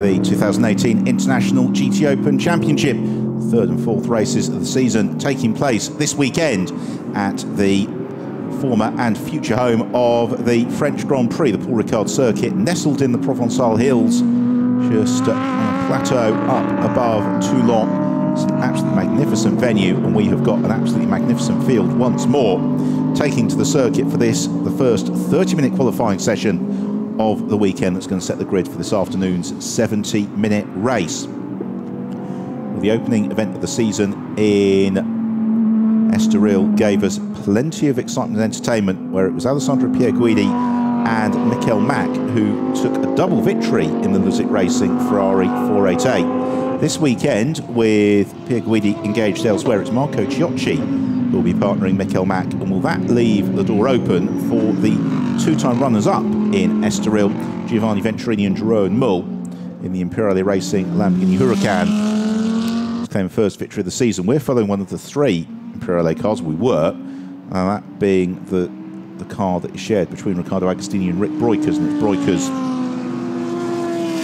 The 2018 International GTOpen Championship, third and fourth races of the season taking place this weekend at the former and future home of the French Grand Prix, the Paul Ricard circuit, nestled in the Provençal hills, just on a plateau up above Toulon. It's an absolutely magnificent venue, and we have got an absolutely magnificent field once more, taking to the circuit for this, the first 30-minute qualifying session of the weekend that's going to set the grid for this afternoon's 70-minute race. Well, the opening event of the season in Estoril gave us plenty of excitement and entertainment, where it was Alessandro Pierguidi and Michael Mack who took a double victory in the Lusic Racing Ferrari 488. This weekend, with Pierguidi engaged elsewhere, it's Marco Ciocci who will be partnering Michael Mack, and will that leave the door open for the two-time runners-up in Estoril, Giovanni Venturini and Jerome Mull, in the Imperiale Racing Lamborghini Huracan, to claim first victory of the season. We're following one of the three Imperiale cars. We were, that being the car that is shared between Riccardo Agostini and Rick Breukers, and it's Breukers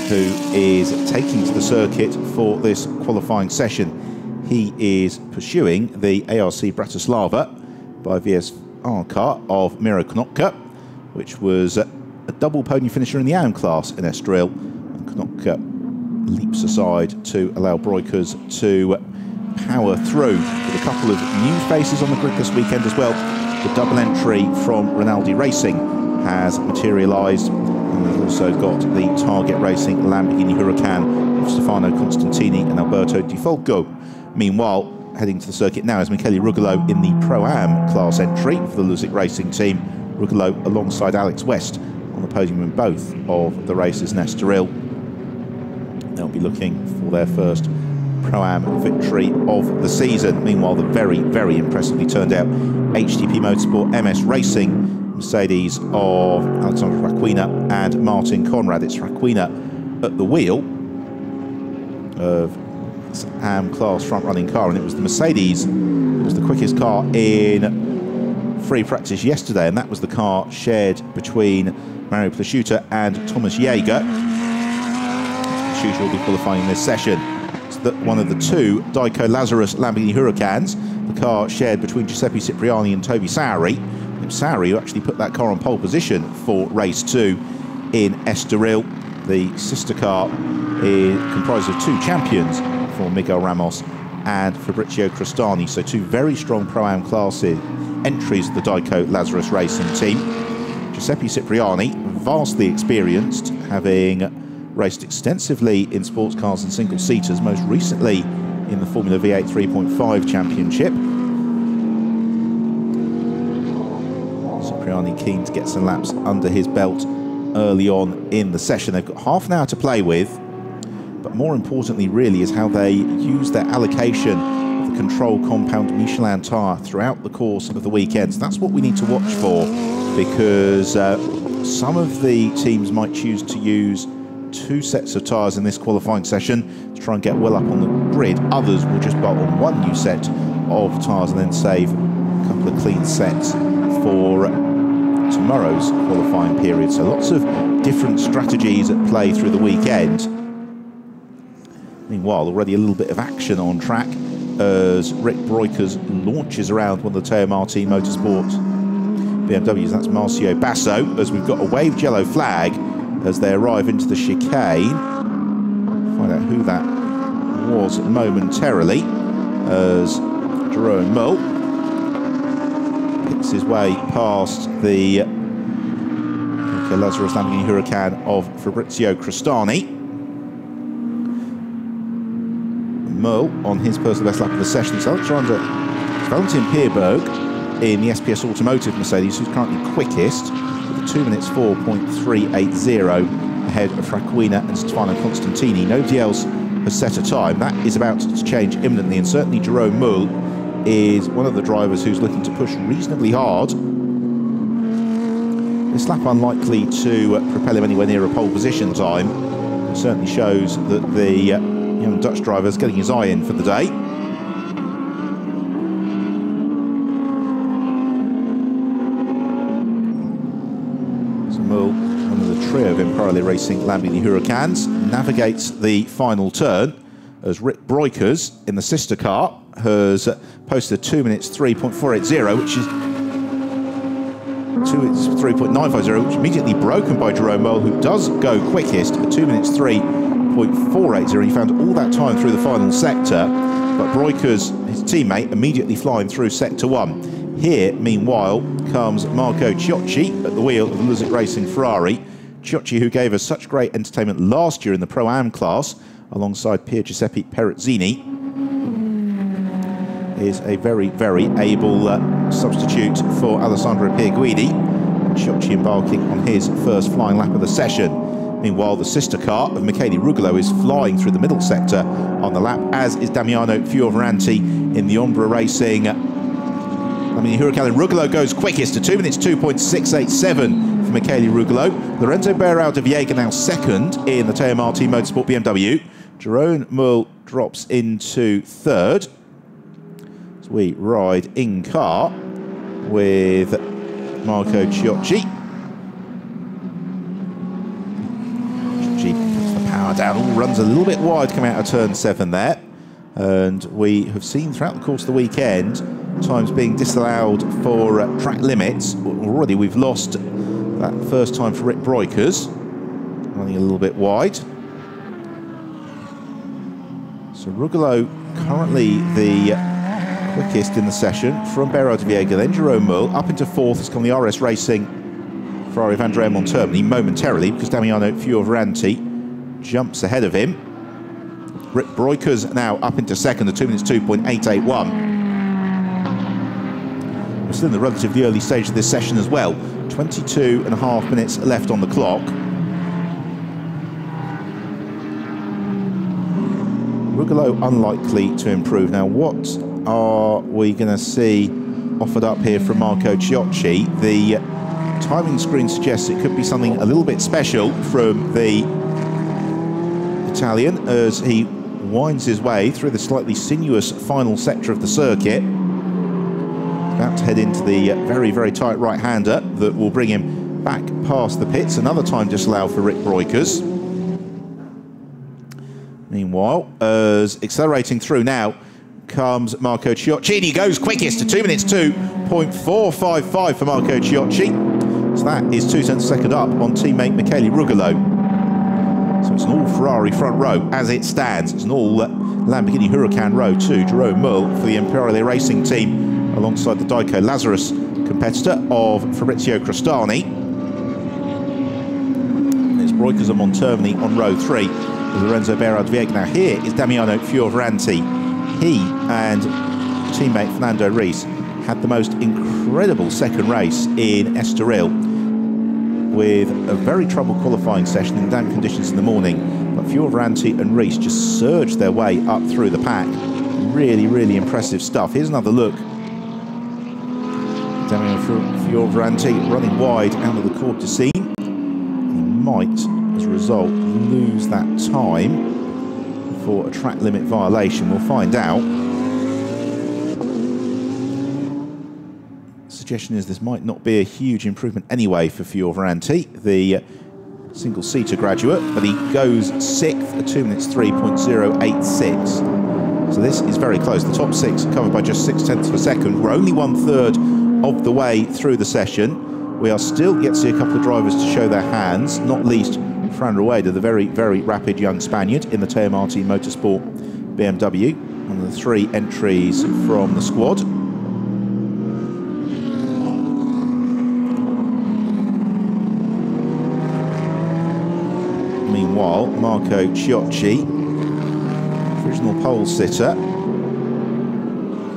who is taking to the circuit for this qualifying session. He is pursuing the ARC Bratislava by VSR car of Miro Konopka, which was a double podium finisher in the AM class in Estoril. And Konopka leaps aside to allow Breukers to power through, with a couple of new faces on the grid this weekend as well. The double entry from Rinaldi Racing has materialised, and we've also got the Target Racing Lamborghini Huracan of Stefano Constantini and Alberto Di Folco. Meanwhile, heading to the circuit now is Michele Rugolo in the Pro-Am class entry for the Lusic Racing team. Rugolo alongside Alex West on the podium in both of the races in Estoril. They'll be looking for their first Pro-Am victory of the season. Meanwhile, the very, very impressively turned out HTP Motorsport MS Racing Mercedes of Alexander Raquina and Martin Conrad. It's Raquina at the wheel of this AM class front-running car, and it was the Mercedes that was the quickest car in free practice yesterday, and that was the car shared between Mario Plasciuta and Thomas Jaeger. Plasciuta will be qualifying this session. It's one of the two Dico Lazarus Lamborghini Huracans, the car shared between Giuseppe Cipriani and Toby Sowery. Sowery, who actually put that car on pole position for race 2 in Estoril. The sister car is comprised of two champions for Miguel Ramos and Fabrizio Crostani, so two very strong Pro-Am classes entries of the Dico Lazarus Racing team. Giuseppe Cipriani, vastly experienced, having raced extensively in sports cars and single-seaters, most recently in the Formula V8 3.5 Championship. Cipriani keen to get some laps under his belt early on in the session. They've got half an hour to play with, but more importantly really is how they use their allocation of the control compound Michelin tyre throughout the course of the weekend. So that's what we need to watch for, because some of the teams might choose to use two sets of tyres in this qualifying session to try and get well up on the grid. Others will just bolt on one new set of tyres and then save a couple of clean sets for tomorrow's qualifying period. So lots of different strategies at play through the weekend. Meanwhile, already a little bit of action on track as Rick Breukers launches around one of the Teo Martin Motorsport BMWs. That's Marcio Basso, as we've got a waved yellow flag as they arrive into the chicane. Find out who that was momentarily, as Jerome Mull picks his way past the Lazarus Lamborghini Huracan of Fabrizio Crostani. Mull on his personal best lap of the session. So Alexander Valentin Pierberg in the SPS Automotive Mercedes, who's currently quickest, with 2 minutes 4.380 ahead of Raquina and Stefano Constantini. Nobody else has set a time. That is about to change imminently, and certainly Jerome Mull is one of the drivers who's looking to push reasonably hard. This lap unlikely to propel him anywhere near a pole position time. It certainly shows that the young Dutch driver is getting his eye in for the day. So Mull, one of the trio of Imperiale Imperiale Racing Lamborghini Huracans navigates the final turn as Rick Breukers in the sister car has posted 2 minutes 3.480, which is 3.950, which is immediately broken by Jerome Merle, who does go quickest at 2 minutes 3.480. He found all that time through the final sector, but Breukers, his teammate, immediately flying through sector 1. Here, meanwhile, comes Marco Ciocci at the wheel of the Luzic Racing Ferrari. Ciocci, who gave us such great entertainment last year in the Pro-Am class, alongside Pier Giuseppe Perezzini, is a very, very able substitute for Alessandro Pierguidi. Ciocci embarking on his first flying lap of the session. Meanwhile, the sister car of Michele Rugolo is flying through the middle sector on the lap, as is Damiano Fioravanti in the Ombra Racing. Huracan. Rugolo goes quickest at 2 minutes 2.687 for Michele Rugolo. Lorenzo Beirao de Viega now second in the Teo Marti Motorsport BMW. Jerome Merle drops into third. As we ride in car with Marco Ciocci. Ciocci puts the power down, all runs a little bit wide coming out of turn 7 there. And we have seen throughout the course of the weekend times being disallowed for track limits. Already we've lost that first time for Rick Breukers, running a little bit wide. So Rugolo currently the quickest in the session from Beirao de Viega, then Jerome Merle. Up into fourth has come the RS Racing Ferrari of Andrea Montermini momentarily, because Damiano Fioravanti jumps ahead of him. Rick Breukers now up into second at 2 minutes 2.881. We're still in the relatively early stage of this session as well. 22.5 minutes left on the clock. Rugolo unlikely to improve. Now, what are we going to see offered up here from Marco Ciocci? The timing screen suggests it could be something a little bit special from the Italian as he winds his way through the slightly sinuous final sector of the circuit. He's about to head into the very, very tight right-hander that will bring him back past the pits. Another time disallowed for Rick Breukers. Meanwhile, as accelerating through now comes Marco Ciocci, and he goes quickest to 2 minutes 2.455 for Marco Ciocci. So that is 2 tenths second up on teammate Michele Rugolo. So it's an all Ferrari front row as it stands. It's an all Lamborghini Huracan row too. Jerome Merle for the Imperiale Racing team alongside the Daiko Lazarus competitor of Fabrizio Crostani. And it's Breukers and Montermini on row 3 with Lorenzo Beirao de Viega. Now here is Damiano Fioravanti. He and teammate Fernando Reis had the most incredible second race in Estoril, with a very troubled qualifying session in damp conditions in the morning. But Fioravanti and Reis just surged their way up through the pack. Really, really impressive stuff. Here's another look. Damiano Fioravanti running wide out of the Corps de Scene. He might, as a result, lose that time for a track limit violation. We'll find out. Suggestion is this might not be a huge improvement anyway for Fioravanti, the single-seater graduate, but he goes 6th at 2 minutes 3.086. So this is very close. The top 6 covered by just 6 tenths of a second. We're only 1/3 of the way through the session. We are still yet to see a couple of drivers to show their hands, not least Fran Rueda, the very, very rapid young Spaniard in the Teo Marti Motorsport BMW, one of the 3 entries from the squad. Meanwhile, Marco Ciocci, original pole sitter,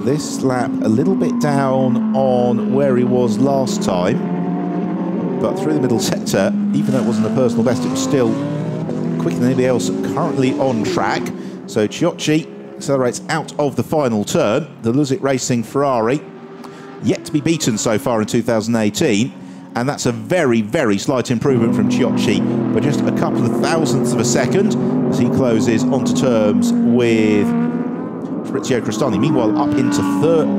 this lap a little bit down on where he was last time, but through the middle sector, even though it wasn't a personal best, it was still quicker than anybody else currently on track. So Ciocci accelerates out of the final turn. The Luzic Racing Ferrari, yet to be beaten so far in 2018, and that's a very, very slight improvement from Ciocci, but just a couple of thousandths of a second as he closes onto terms with Fabrizio Crostani. Meanwhile, up into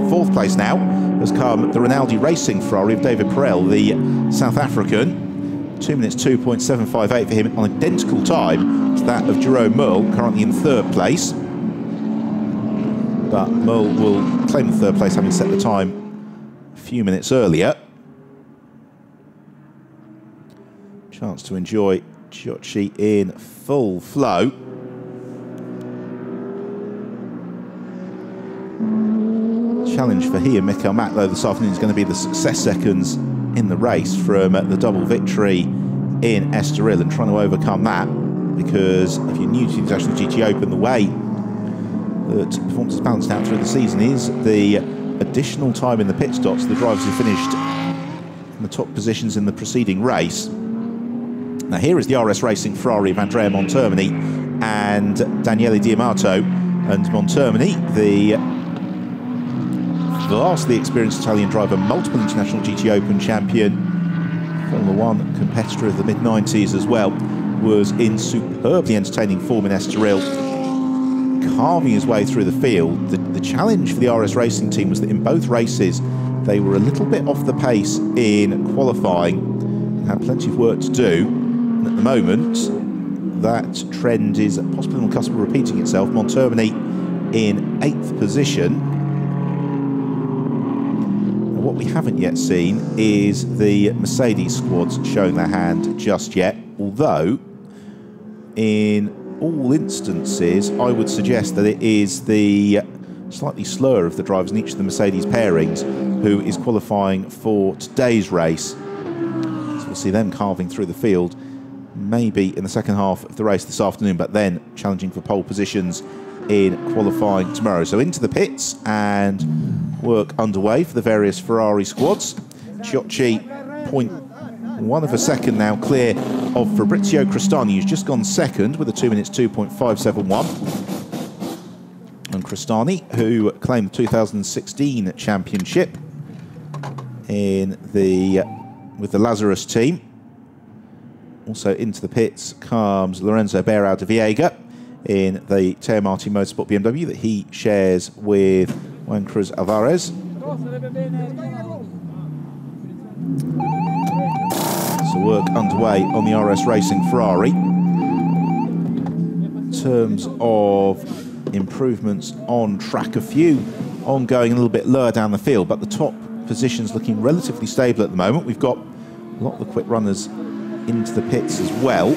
fourth place now has come the Rinaldi Racing Ferrari of David Perel, the South African. 2 minutes 2.758 for him, on identical time to that of Jerome Merle, currently in third place. But Merle will claim the third place, having set the time a few minutes earlier. Chance to enjoy Giotchi in full flow. Challenge for he and Mikael Mack, though, this afternoon is going to be the success seconds in the race from the double victory in Estoril, and trying to overcome that, because if you're new to the International GTOpen, the way that performance is balanced out through the season is the additional time in the pit stops, the drivers who finished in the top positions in the preceding race. Now here is the RS Racing Ferrari of Andrea Montermini and Daniele Diamato, and Montermini, the vastly experienced Italian driver, multiple international GTOpen champion, Formula One competitor of the mid-90s as well, was in superbly entertaining form in Estoril, carving his way through the field. The challenge for the RS Racing team was that in both races they were a little bit off the pace in qualifying and had plenty of work to do. And at the moment, that trend is possibly on the cusp of repeating itself. Montermini in 8th position. What we haven't yet seen is the Mercedes squads showing their hand just yet, although in all instances I would suggest that it is the slightly slower of the drivers in each of the Mercedes pairings who is qualifying for today's race. So we'll see them carving through the field maybe in the second half of the race this afternoon, but then challenging for pole positions in qualifying tomorrow. So into the pits and work underway for the various Ferrari squads. Giotchi 0.1 of a second now clear of Fabrizio Cristani, who's just gone second with a 2 minutes 2.571. And Cristani, who claimed the 2016 championship with the Lazarus team. Also into the pits comes Lorenzo Beirao de Viega in the Teo Martin Motorsport BMW that he shares with Juan Cruz Alvarez. So work underway on the RS Racing Ferrari. In terms of improvements on track, a few ongoing a little bit lower down the field, but the top positions looking relatively stable at the moment. We've got a lot of the quick runners into the pits as well.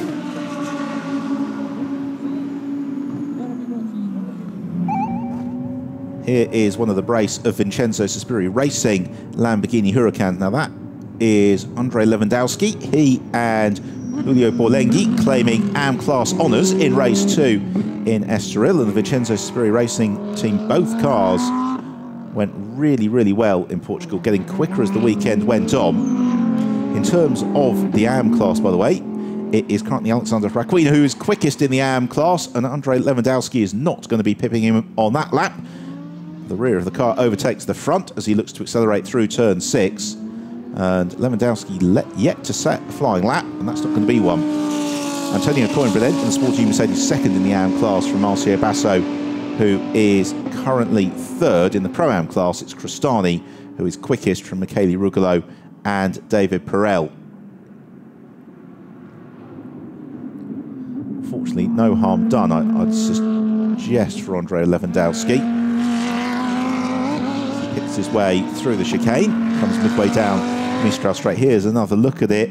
Here is one of the brace of Vincenzo Sospiri Racing Lamborghini Huracan. Now that is Andrei Lewandowski. He and Julio Borlenghi claiming AM class honours in race 2 in Estoril, and the Vincenzo Sospiri Racing team, both cars went really, really well in Portugal, getting quicker as the weekend went on. In terms of the AM class, by the way, it is currently Alexander Fraquina who is quickest in the AM class, and Andrei Lewandowski is not going to be pipping him on that lap. The rear of the car overtakes the front as he looks to accelerate through turn 6. And Lewandowski yet to set a flying lap, and that's not going to be one. Antonio Coimbra then in the Sporting Mercedes second in the AM class from Marcio Basso, who is currently third. In the Pro-Am class, it's Cristani who is quickest from Michele Rugolo and David Perel. Fortunately, no harm done, I'd suggest, for Andrei Lewandowski. He hits his way through the chicane, comes midway down Mistral Straight. Here's another look at it.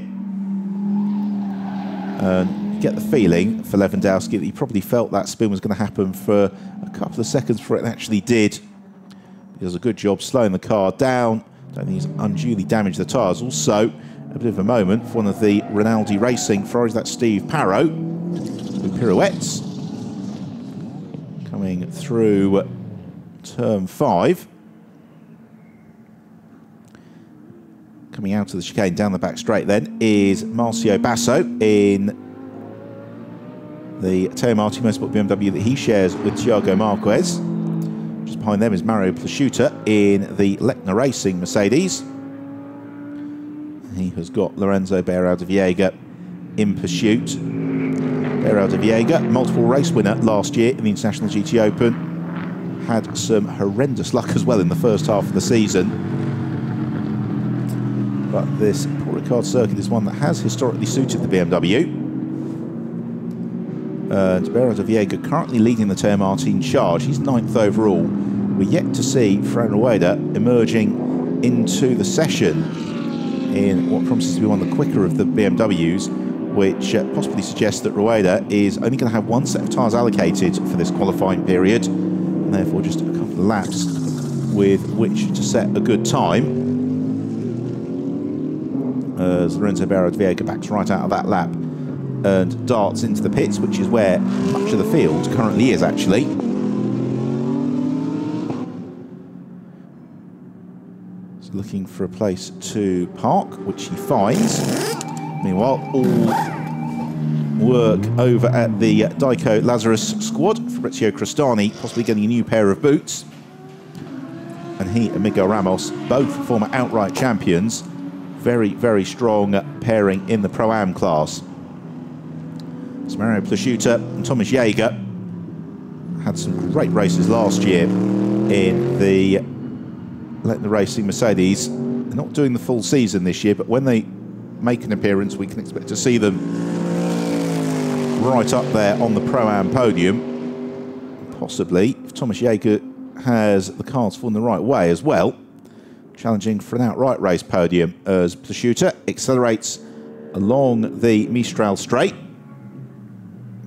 And you get the feeling for Lewandowski that he probably felt that spin was going to happen for a couple of seconds before it actually did. He does a good job slowing the car down. Don't think he's unduly damaged the tyres. Also, a bit of a moment for one of the Rinaldi Racing Ferraris, that's Steve Parrow, with pirouettes. Coming through turn 5. Coming out of the chicane down the back straight then is Marcio Basso in the Teo Martin Motorsport BMW that he shares with Thiago Marquez. Just behind them is Mario Plasciuta in the Lechner Racing Mercedes. He has got Lorenzo Beirao de Viega in pursuit. Beirao de Viega, multiple race winner last year in the International GTOpen. Had some horrendous luck as well in the first half of the season. But this poor RICARD circuit is one that has historically suited the BMW. And Berardo Viegas currently leading the Teo Martin charge. He's 9th overall. We're yet to see Fran Rueda emerging into the session in what promises to be one of the quicker of the BMWs, which possibly suggests that Rueda is only going to have one set of tyres allocated for this qualifying period, and therefore just a couple of laps with which to set a good time. As Lorenzo Berardo Viegas backs right out of that lap and darts into the pits, which is where much of the field currently is, actually. He's looking for a place to park, which he finds. Meanwhile, all work over at the Dico Lazarus squad. Fabrizio Crostani possibly getting a new pair of boots. And he and Miguel Ramos, both former outright champions. Very, very strong pairing in the Pro-Am class. So Mario Plasciuta and Thomas Jaeger had some great races last year in the Let the Racing Mercedes. They're not doing the full season this year, but when they make an appearance, we can expect to see them right up there on the Pro-Am podium. Possibly, if Thomas Jaeger has the cards falling the right way as well, challenging for an outright race podium as Plasciuta accelerates along the Mistral straight.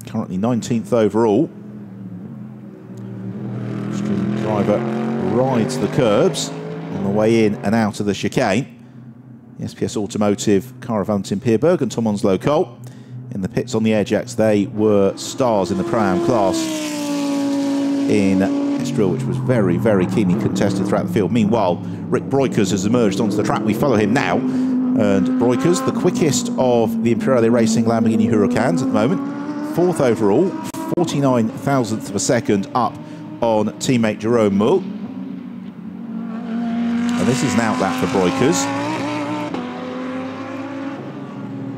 Currently 19th overall. Stream driver rides the curbs on the way in and out of the chicane. The SPS Automotive car of Valentin Pierberg and Tom Onslow Cole in the pits on the Airjacks. They were stars in the Pro-Am class in Estoril, which was very, very keenly contested throughout the field. Meanwhile, Rick Breukers has emerged onto the track. We follow him now. And Breukers, the quickest of the Imperiale Racing Lamborghini Huracans at the moment. 4th overall, 49 thousandths of a second up on teammate Jerome Mull. And this is an outlap for Breukers.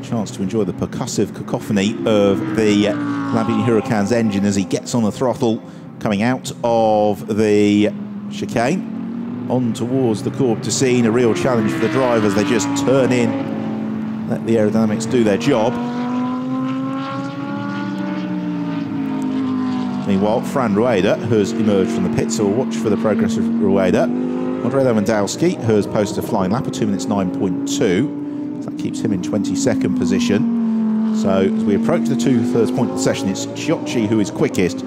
Chance to enjoy the percussive cacophony of the Lamborghini Huracan's engine as he gets on the throttle, coming out of the chicane on towards the Courbe du Cygne. A real challenge for the drivers. They just turn in, let the aerodynamics do their job. Meanwhile, Fran Rueda has emerged from the pit, so we'll watch for the progress of Rueda. Andrei Lewandowski has posted a flying lap of 2 minutes 9.2. So that keeps him in 22nd position. So as we approach the 2/3 point of the session, it's Chiocci who is quickest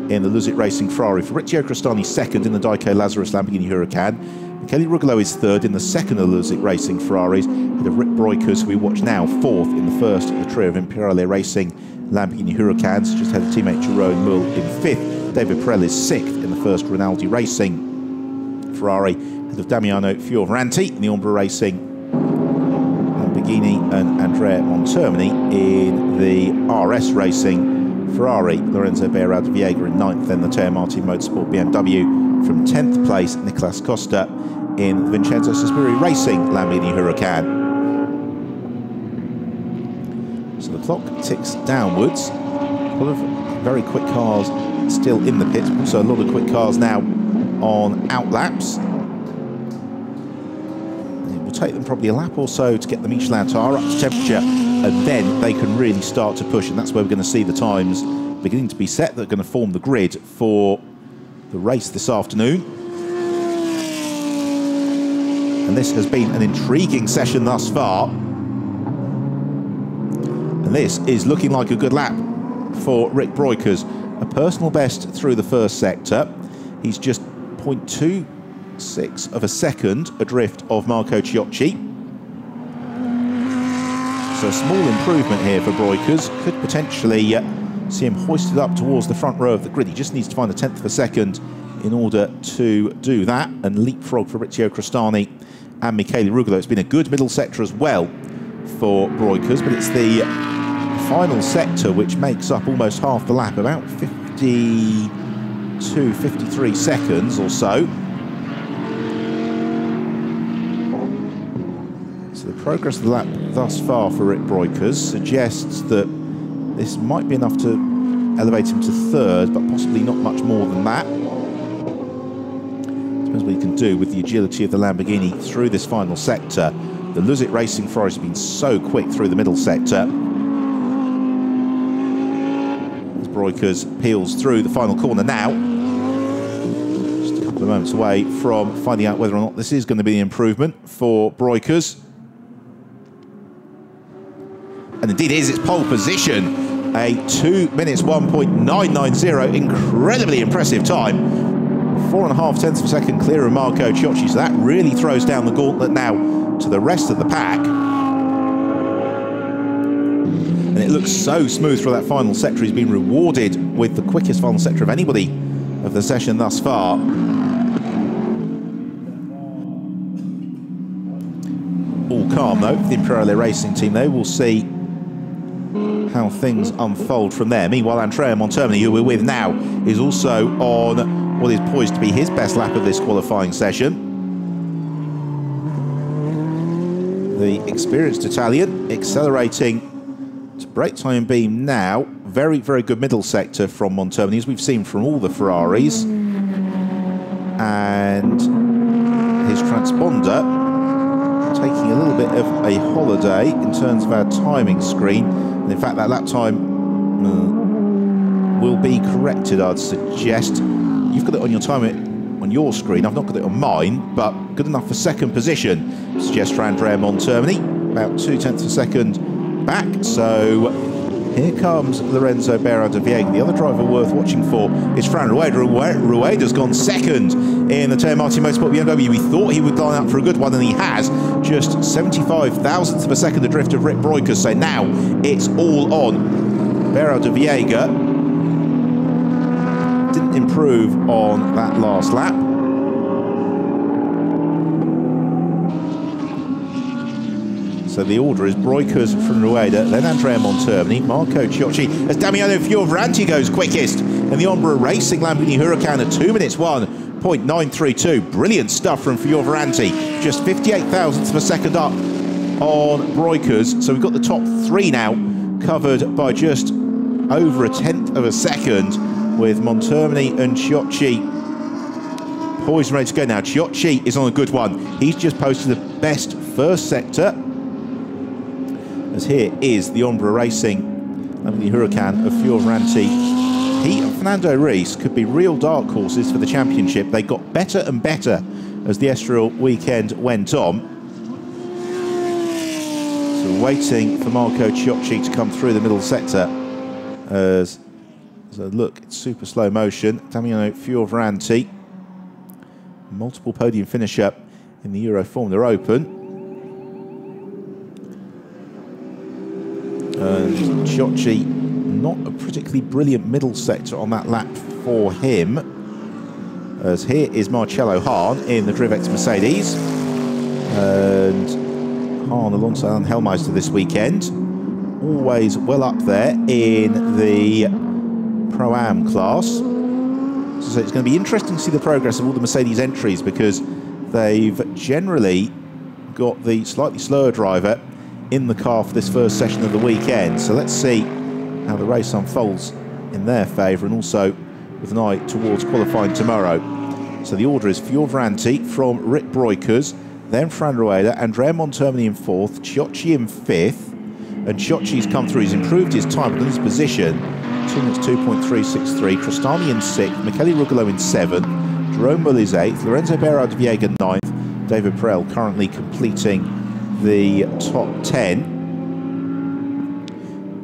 in the Lusit Racing Ferrari. Fabrizio Crostani 2nd in the Dico Lazarus Lamborghini Huracan. Michele Rugolo is 3rd in the 2nd of the Lusit Racing Ferraris. And of Rick Breukers, who we watch now, 4th in the 1st of the trio of Imperiale Racing Lamborghini Huracans. Just had a teammate Jerome Mull in 5th. David Perel is 6th in the 1st Rinaldi Racing Ferrari. Head of Damiano Fioravanti in the Ombra Racing Lamborghini, and Andrea Montermini in the RS Racing Ferrari. Lorenzo Berardo Viegas in 9th, then the Teo Martin Motorsport BMW from 10th place. Nicolas Costa in Vincenzo Sospiri Racing Lamborghini Huracan. So the clock ticks downwards. A lot of very quick cars still in the pits, but also a lot of quick cars now on outlaps. It will take them probably a lap or so to get the Michelin tyre up to temperature, and then they can really start to push, and that's where we're going to see the times beginning to be set that are going to form the grid for the race this afternoon. And this has been an intriguing session thus far. And this is looking like a good lap for Rick Breukers. A personal best through the first sector. He's just 0.26 of a second adrift of Marco Chiocci. So a small improvement here for Breukers. Could potentially see him hoisted up towards the front row of the grid. He just needs to find a 1/10 of a second in order to do that and leapfrog Fabrizio Crostani and Michele Rugolo. It's been a good middle sector as well for Breukers, but it's the final sector which makes up almost half the lap, about 52, 53 seconds or so. So the progress of the lap thus far for Rick Breukers suggests that this might be enough to elevate him to 3rd, but possibly not much more than that. Depends what he can do with the agility of the Lamborghini through this final sector. The Luzit Racing Ferrari has been so quick through the middle sector. As Breukers peels through the final corner now. Just a couple of moments away from finding out whether or not this is going to be an improvement for Breukers. And indeed it is, its pole position. A 2 minutes 1.990, incredibly impressive time. 4.5 tenths of a second clear of Marco Ciocci, so that really throws down the gauntlet now to the rest of the pack. And it looks so smooth for that final sector. He's been rewarded with the quickest final sector of anybody of the session thus far. All calm though for the Imperiale Racing team. They will see how things unfold from there. Meanwhile, Andrea Montermini, who we're with now, is also on what is poised to be his best lap of this qualifying session. The experienced Italian accelerating to brake time beam now. Very, very good middle sector from Montermini, as we've seen from all the Ferraris. And his transponder taking a little bit of a holiday in terms of our timing screen. And in fact, that lap time will be corrected, I'd suggest. You've got it on your timer on your screen. I've not got it on mine, but good enough for second position, suggests for Andrea Montermini. About 2 tenths of a second back. So here comes Lorenzo Berra de Viega. The other driver worth watching for is Fran Rueda. Rueda's gone second in the Teo Martin Motorsport BMW. We thought he would line up for a good one, and he has. Just 75 thousandths of a second adrift of Rick Breukers. So now it's all on. Berra de Viega didn't improve on that last lap. So the order is Breukers from Rueda, then Andrea Montermini, Marco Ciocci, as Damiano Fioravanti goes quickest in the Ombra Racing Lamborghini Huracan at 2 minutes 1.932. Brilliant stuff from Fioravanti. Just 58 thousandths of a second up on Breukers. So we've got the top three now covered by just over a tenth of a second, with Montermini and Ciocci poised and ready to go now. Ciocci is on a good one. He's just posted the best first sector. As here is the Ombra Racing Lamborghini Huracan of Fioravanti. He and Fernando Reis could be real dark horses for the championship. They got better and better as the Estoril weekend went on. So waiting for Marco Ciocci to come through the middle sector. As a look, it's super slow motion. Damiano Fioravanti, multiple podium finisher in the Euro Formula Open. And Ciocci, not a particularly brilliant middle sector on that lap for him. As here is Marcello Hahn in the Drivex Mercedes. And Hahn alongside Angel Meister this weekend. Always well up there in the Pro-Am class. So it's going to be interesting to see the progress of all the Mercedes entries, because they've generally got the slightly slower driver in the car for this first session of the weekend. So let's see how the race unfolds in their favour, and also with an eye towards qualifying tomorrow. So the order is Fioravanti from Rick Breukers, then Fran Rueda, Andrea Montermini in fourth, Ciocci in fifth. And Ciocci's come through, he's improved his time and his position. 2 minutes 2.363, Crostani in sixth, Michele Rugolo in seventh, Jerome Mull is eighth, Lorenzo Berra de Viega ninth, David Perel currently completing the top 10.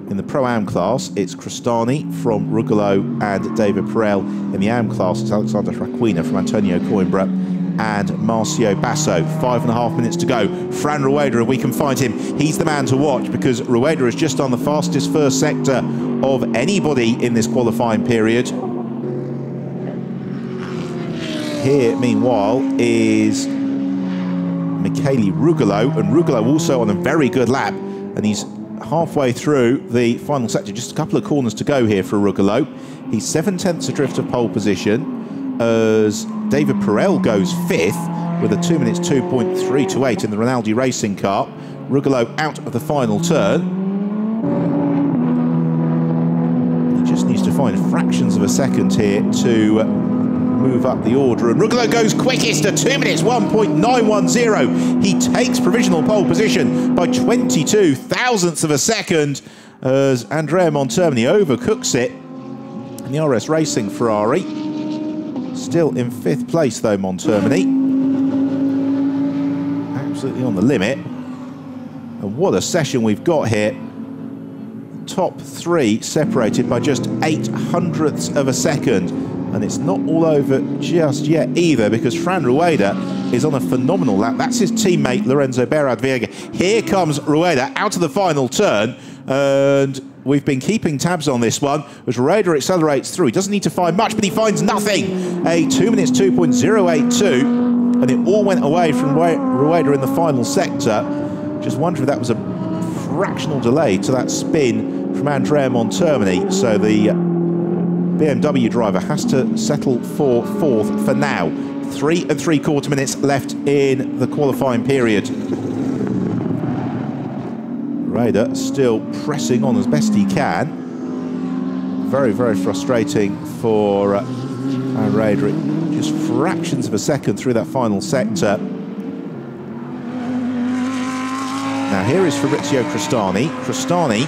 In the Pro-Am class, it's Crostani from Rugolo and David Perel. In the Am class, it's Alexander Raquina from Antonio Coimbra and Marcio Basso. 5.5 minutes to go. Fran Rueda, if we can find him, he's the man to watch, because Rueda has just done the fastest first sector of anybody in this qualifying period. Here, meanwhile, is Michele Rugolo, and Rugolo also on a very good lap, and he's halfway through the final sector. Just a couple of corners to go here for Rugolo. He's 7 tenths adrift of pole position, as David Perel goes fifth with a 2 minutes 2.328 in the Rinaldi racing car. Rugolo out of the final turn. He just needs to find fractions of a second here to move up the order. And Rugolo goes quickest at 2 minutes, 1.910. He takes provisional pole position by 22 thousandths of a second as Andrea Montermini overcooks it. And the RS Racing Ferrari still in 5th place though, Montermini. Absolutely on the limit. And what a session we've got here. Top 3 separated by just 0.08 of a second. And it's not all over just yet either, because Fran Rueda is on a phenomenal lap. That's his teammate Lorenzo Berard-Viega. Here comes Rueda out of the final turn, and we've been keeping tabs on this one as Rueda accelerates through. He doesn't need to find much, but he finds nothing. A 2 minutes 2.082, and it all went away from Rueda in the final sector. Just wonder if that was a fractional delay to that spin from Andrea Montermini. So the BMW driver has to settle for 4th for now. 3 3/4 minutes left in the qualifying period. Rueda still pressing on as best he can. Very, very frustrating for Rueda. Just fractions of a second through that final sector. Now here is Fabrizio Cristani. Cristani,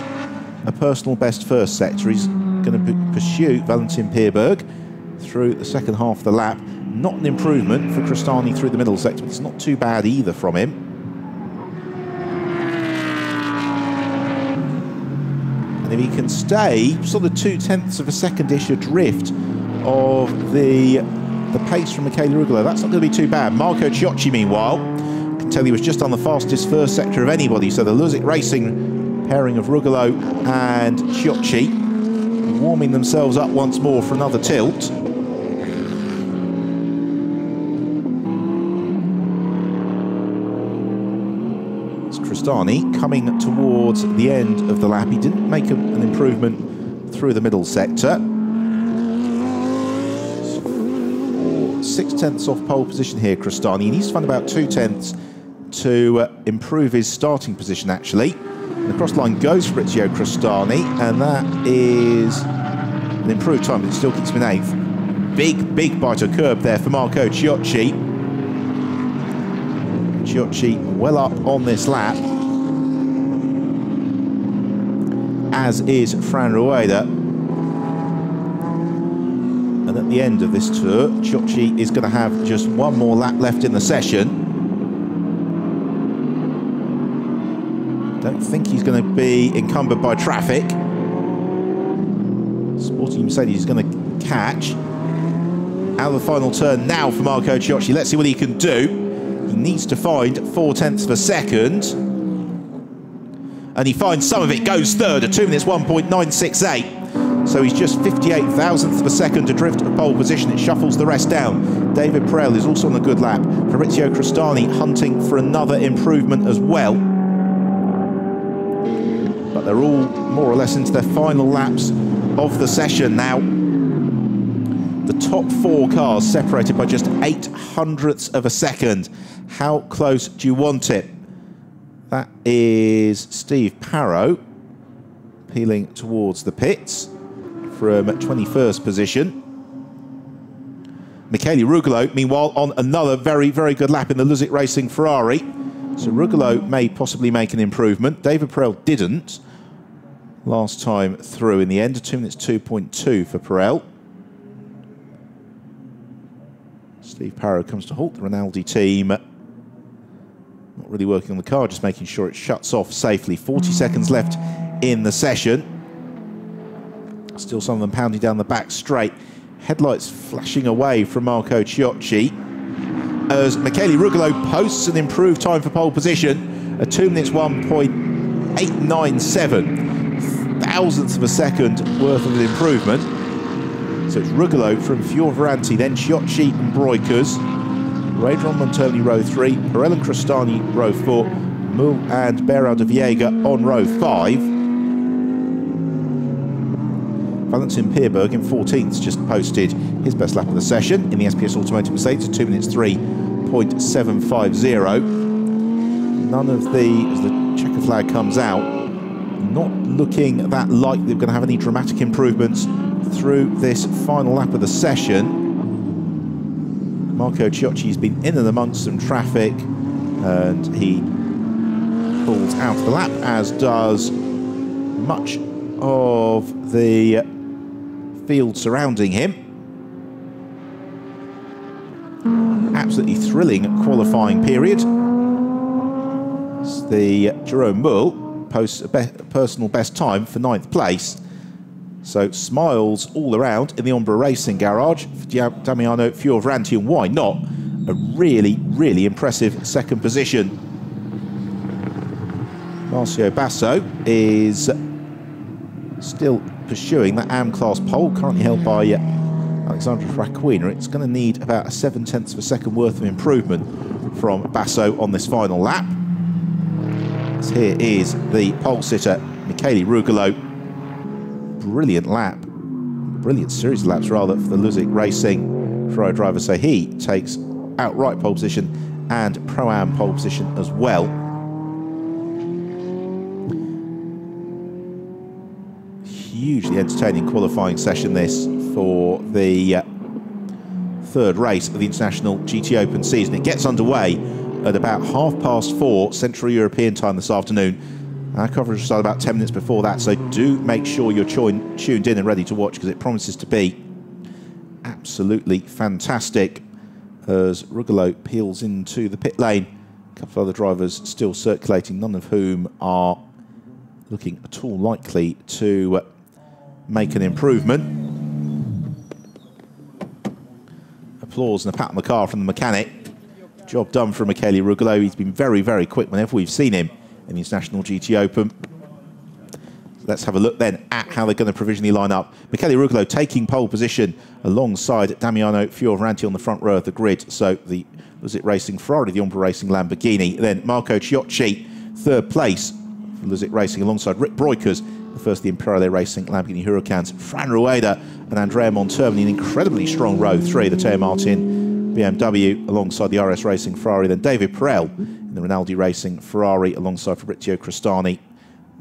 a personal best first sector. He's going to pursue Valentin Pierberg through the second half of the lap. Not an improvement for Cristani through the middle sector, but it's not too bad either from him. And if he can stay sort of 0.2 of a second-ish adrift of the pace from Michele Rugolo, that's not going to be too bad. Marco Ciocci, meanwhile, I can tell he was just on the fastest first sector of anybody. So the Luzic Racing pairing of Rugolo and Ciocci warming themselves up once more for another tilt. It's Cristani coming towards the end of the lap. He didn't make an improvement through the middle sector. 0.6 off pole position here, Cristani. He needs to find about 0.2 to improve his starting position, actually. And the cross line goes Fabrizio Cristani, and that is an improved time, but it still keeps him in 8th. Big bite of curb there for Marco Ciocci. Ciocci well up on this lap, as is Fran Rueda. And at the end of this tour, Ciocci is going to have just one more lap left in the session. Don't think he's going to be encumbered by traffic. Sporting Mercedes is going to catch. Out of the final turn now for Marco Ciocci. Let's see what he can do. He needs to find 0.4 of a second. And he finds some of it, goes third at 2 minutes 1.968. So he's just 58 thousandths of a second adrift of pole position. It shuffles the rest down. David Perel is also on a good lap. Fabrizio Cristani hunting for another improvement as well. But they're all more or less into their final laps of the session now. The top 4 cars separated by just 0.08 of a second. How close do you want it? That is Steve Parrow peeling towards the pits from 21st position. Michele Rugolo, meanwhile, on another very, very good lap in the Luzic Racing Ferrari. So Rugolo may possibly make an improvement. David Perel didn't last time through in the end. 2 minutes 2.2 for Perel. Steve Parrow comes to halt. The Rinaldi team not really working on the car, just making sure it shuts off safely. 40 seconds left in the session. Still some of them pounding down the back straight. Headlights flashing away from Marco Ciocci as Michele Rugolo posts an improved time for pole position at 2 minutes 1.897 thousandths of a second worth of an improvement. So it's Rugolo from Fioravanti, then Ciocci and Broikers, Rueda on Montermini row 3, Perel and Cristani row 4, Mul and Berard-Viega on row 5. Valentin Pierberg in 14th just posted his best lap of the session in the SPS Automotive Mercedes at 2 minutes 3.750. None of the, as the checker flag comes out, not looking that likely we're going to have any dramatic improvements through this final lap of the session. Marco Ciocci's been in and amongst some traffic, and he pulls out of the lap, as does much of the field surrounding him. Absolutely thrilling qualifying period. The Jerome Mull posts a personal best time for 9th place. So smiles all around in the Ombra Racing garage for Damiano Fioravanti, and why not? A really, really impressive second position. Marcio Basso is still pursuing that AM class pole, currently held by Alexandra Raquina. It's going to need about a 0.7 of a second worth of improvement from Basso on this final lap. So here is the pole sitter, Michele Rugolo. Brilliant lap, brilliant series of laps rather, for the Luzic Racing Ferrari driver. So he takes outright pole position and Pro-Am pole position as well. Hugely entertaining qualifying session this for the third race of the International GTOpen season. It gets underway at about 4:30 Central European time this afternoon. Our coverage will start about 10 minutes before that, so do make sure you're tuned in and ready to watch, because it promises to be absolutely fantastic as Rugolo peels into the pit lane. A couple of other drivers still circulating, none of whom are looking at all likely to make an improvement. Applause and a pat on the car from the mechanic. Job done for Michele Rugolo. He's been very, very quick whenever we've seen him in the International GTOpen. So let's have a look then at how they're going to provisionally line up. Michele Rugolo taking pole position alongside Damiano Fioravanti on the front row of the grid. So the Luzic Racing Ferrari, the Ombra Racing Lamborghini. Then Marco Ciocci, third place for Luzic Racing alongside Rick Breukers, the first the Imperiale Racing Lamborghini Huracans. Fran Rueda and Andrea Montermini, an incredibly strong row three, the Teo Martin BMW alongside the RS Racing Ferrari. Then David Perel in the Rinaldi Racing Ferrari alongside Fabrizio Cristani.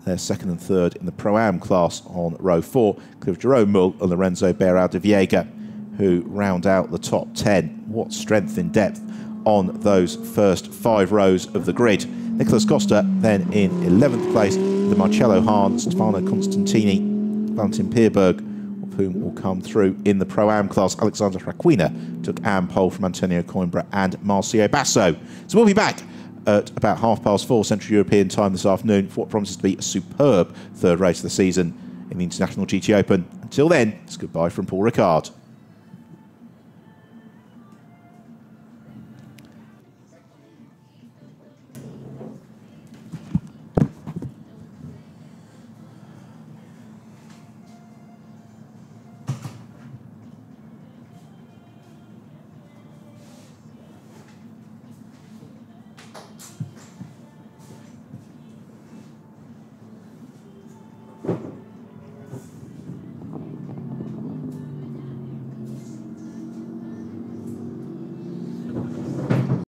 They're second and third in the Pro-Am class on row 4. Include Jerome Mull and Lorenzo Beirao de Viega, who round out the top 10. What strength in depth on those first 5 rows of the grid. Nicolas Costa then in 11th place. The Marcello Hahn, Stefano Constantini, Valentin Pierberg, of whom will come through in the Pro-Am class. Alexander Raquina took AM pole from Antonio Coimbra and Marcio Basso. So we'll be back at about 4:30 Central European time this afternoon for what promises to be a superb third race of the season in the International GTOpen. Until then, it's goodbye from Paul Ricard.